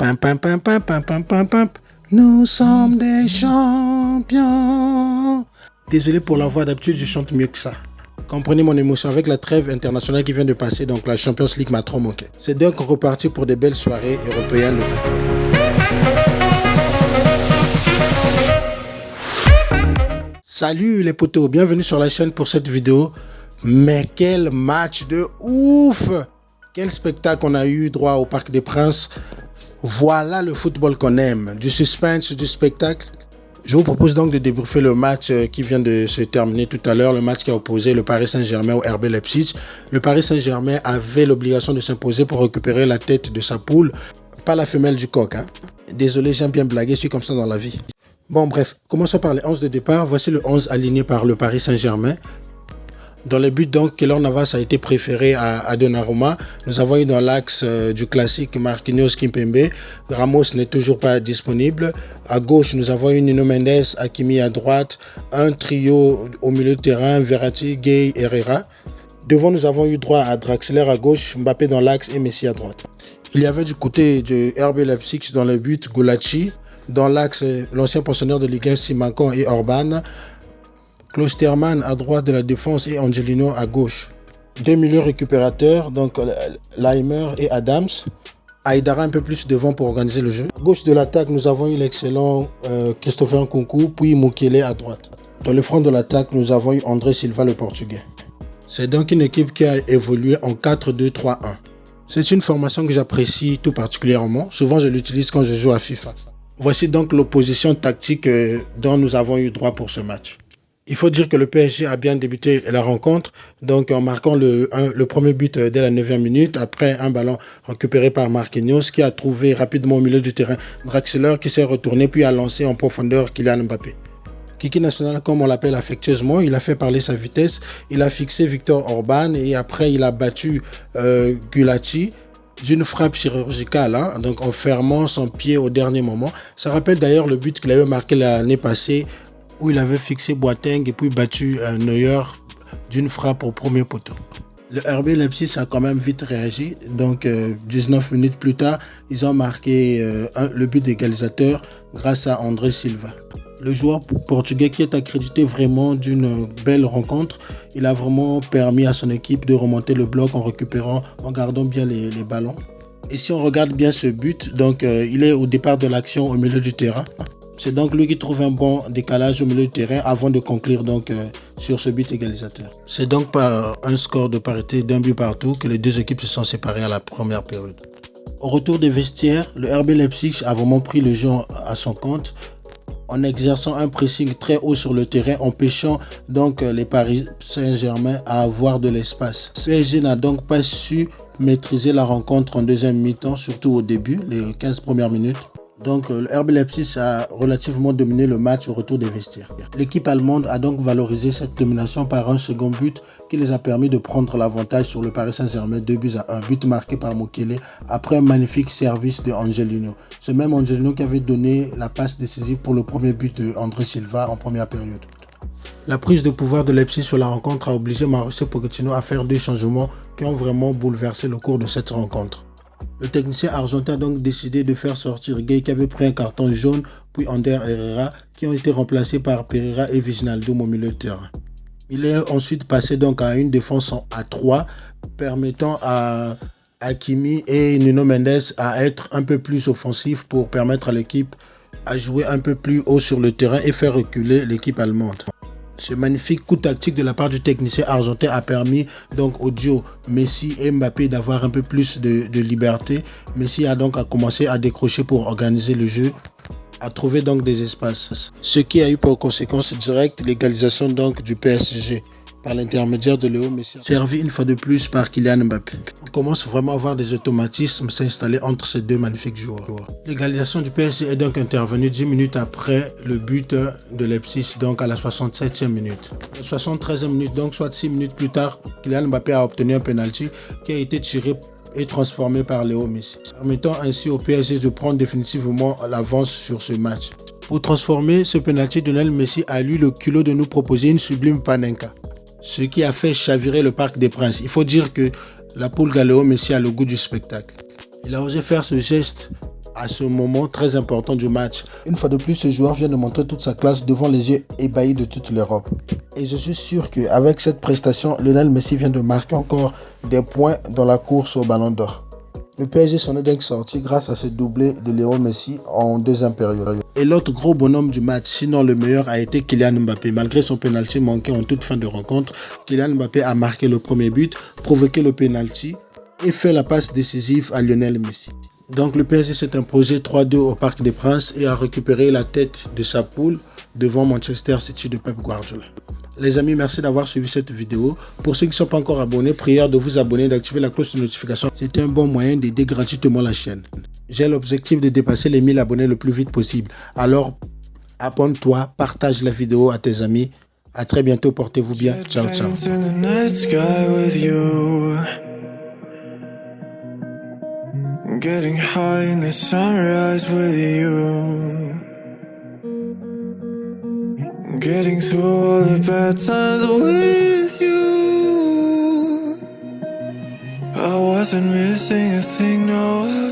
Pam, pam, pam, pam, pam, pam, pam, pam. Nous sommes des champions. Désolé pour la voix, d'habitude je chante mieux que ça. Comprenez mon émotion avec la trêve internationale qui vient de passer, donc la Champions League m'a trop manqué. C'est donc reparti pour des belles soirées européennes de football. Salut les potos, bienvenue sur la chaîne pour cette vidéo. Mais quel match de ouf! Quel spectacle on a eu droit au Parc des Princes. Voilà le football qu'on aime, du suspense, du spectacle. Je vous propose donc de débriefer le match qui vient de se terminer tout à l'heure, le match qui a opposé le Paris Saint-Germain au RB Leipzig. Le Paris Saint-Germain avait l'obligation de s'imposer pour récupérer la tête de sa poule, pas la femelle du coq. Désolé, j'aime bien blaguer, je suis comme ça dans la vie. Bon bref, commençons par les 11 de départ. Voici le 11 aligné par le Paris Saint-Germain. Dans le but, donc, Keylor Navas a été préféré à Donnarumma. Nous avons eu dans l'axe du classique Marquinhos, Kimpembe. Ramos n'est toujours pas disponible. À gauche, nous avons eu Nuno Mendes, Hakimi à droite. Un trio au milieu de terrain, Verratti, Gueye, Herrera. Devant, nous avons eu droit à Draxler à gauche, Mbappé dans l'axe et Messi à droite. Il y avait du côté de RB Leipzig dans le but, Gulácsi. Dans l'axe, l'ancien pensionnaire de Ligue 1, Simakan et Orban. Klosterman à droite de la défense et Angelino à gauche. Deux milieux récupérateurs, donc Laimer et Adams. Aïdara un peu plus devant pour organiser le jeu. À gauche de l'attaque, nous avons eu l'excellent Christopher Nkunku, puis Mukele à droite. Dans le front de l'attaque, nous avons eu André Silva, le Portugais. C'est donc une équipe qui a évolué en 4-2-3-1. C'est une formation que j'apprécie tout particulièrement. Souvent, je l'utilise quand je joue à FIFA. Voici donc l'opposition tactique dont nous avons eu droit pour ce match. Il faut dire que le PSG a bien débuté la rencontre, donc en marquant le premier but dès la 9e minute, après un ballon récupéré par Marquinhos qui a trouvé rapidement au milieu du terrain Draxler qui s'est retourné puis a lancé en profondeur Kylian Mbappé. Kiki National, comme on l'appelle affectueusement, il a fait parler sa vitesse, il a fixé Victor Orban et après il a battu Gulácsi d'une frappe chirurgicale, donc en fermant son pied au dernier moment. Ça rappelle d'ailleurs le but qu'il avait marqué l'année passée, où il avait fixé Boateng et puis battu Neuer d'une frappe au premier poteau. Le RB Leipzig a quand même vite réagi, donc 19 minutes plus tard, ils ont marqué le but d'égalisateur grâce à André Silva. Le joueur portugais qui est accrédité vraiment d'une belle rencontre, il a vraiment permis à son équipe de remonter le bloc en récupérant, en gardant bien les ballons. Et si on regarde bien ce but, donc il est au départ de l'action au milieu du terrain. C'est donc lui qui trouve un bon décalage au milieu du terrain avant de conclure donc sur ce but égalisateur. C'est donc par un score de parité d'un but partout que les deux équipes se sont séparées à la première période. Au retour des vestiaires, le RB Leipzig a vraiment pris le jeu à son compte en exerçant un pressing très haut sur le terrain, empêchant donc les Paris Saint-Germain à avoir de l'espace. Le PSG n'a donc pas su maîtriser la rencontre en deuxième mi-temps, surtout au début, les 15 premières minutes. Donc le RB Leipzig a relativement dominé le match au retour des vestiaires. L'équipe allemande a donc valorisé cette domination par un second but qui les a permis de prendre l'avantage sur le Paris Saint-Germain, 2-1, but marqué par Mukele après un magnifique service de Angelino. Ce même Angelino qui avait donné la passe décisive pour le premier but de André Silva en première période. La prise de pouvoir de Leipzig sur la rencontre a obligé Mauricio Pochettino à faire deux changements qui ont vraiment bouleversé le cours de cette rencontre. Le technicien argentin a donc décidé de faire sortir Gueye qui avait pris un carton jaune, puis Ander Herrera qui ont été remplacés par Pereira et Wijnaldum au milieu de terrain. Il est ensuite passé donc à une défense à 3, permettant à Hakimi et Nuno Mendes à être un peu plus offensifs pour permettre à l'équipe à jouer un peu plus haut sur le terrain et faire reculer l'équipe allemande. Ce magnifique coup tactique de la part du technicien argentin a permis donc au duo Messi et Mbappé d'avoir un peu plus de liberté. Messi a donc commencé à décrocher pour organiser le jeu, à trouver donc des espaces. Ce qui a eu pour conséquence directe l'égalisation donc du PSG par l'intermédiaire de Léo Messi, servi une fois de plus par Kylian Mbappé. On commence vraiment à voir des automatismes s'installer entre ces deux magnifiques joueurs. L'égalisation du PSG est donc intervenue 10 minutes après le but de Leipzig, donc à la 67e minute. À la 73e minute, donc soit 6 minutes plus tard, Kylian Mbappé a obtenu un penalty qui a été tiré et transformé par Léo Messi, permettant ainsi au PSG de prendre définitivement l'avance sur ce match. Pour transformer ce penalty, Lionel Messi a eu le culot de nous proposer une sublime panenka, ce qui a fait chavirer le Parc des Princes. Il faut dire que la poule Léo Messi a le goût du spectacle. Il a osé faire ce geste à ce moment très important du match. Une fois de plus, ce joueur vient de montrer toute sa classe devant les yeux ébahis de toute l'Europe. Et je suis sûr qu'avec cette prestation, Lionel Messi vient de marquer encore des points dans la course au Ballon d'Or. Le PSG s'en est donc sorti grâce à ce doublé de Léo Messi en deuxième période. Et l'autre gros bonhomme du match, sinon le meilleur, a été Kylian Mbappé. Malgré son penalty manqué en toute fin de rencontre, Kylian Mbappé a marqué le premier but, provoqué le penalty et fait la passe décisive à Lionel Messi. Donc le PSG s'est imposé 3-2 au Parc des Princes et a récupéré la tête de sa poule devant Manchester City de Pep Guardiola. Les amis, merci d'avoir suivi cette vidéo. Pour ceux qui ne sont pas encore abonnés, prière de vous abonner et d'activer la cloche de notification. C'est un bon moyen d'aider gratuitement la chaîne. J'ai l'objectif de dépasser les 1000 abonnés le plus vite possible. Alors, abonne-toi, partage la vidéo à tes amis. À très bientôt, portez-vous bien. Ciao, ciao. Getting high in the sunrise with you. Getting through all the bad times with you. I wasn't missing a thing, no.